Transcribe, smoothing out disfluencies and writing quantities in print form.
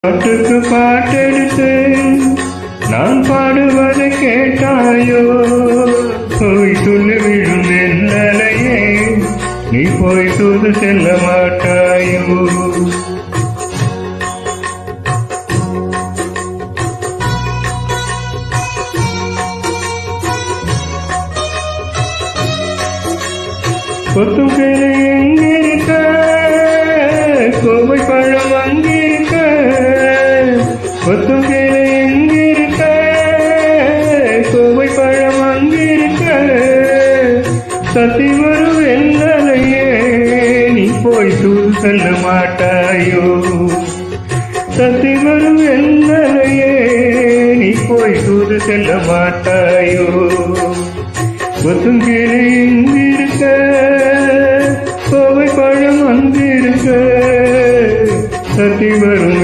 பாட்டுக்கு பாட்டெடுத்து நான் பாடுவதை கேட்டாயோ? போய் துள்ளி விழும் என்னலையே நீ போய் தூது செல்ல மாட்டாயோ? கொத்தும் பேரு எங்கிருக்க, கோவை பழம் அங்கிருக்க. கொத்தும் பேரு எங்கிருக்க, கோவை பழம் அங்கிருக்க. சத்தி வரும் என்னலையே நீ போய் தூது செல்ல மாட்டாயோ? சத்தி வரும் என்னலையே நீ போய் தூது செல்ல மாட்டாயோ? கொத்தும் பேரு எங்கிருக்க, கோவை பழம் அங்கிருக்க. சத்தி வரும்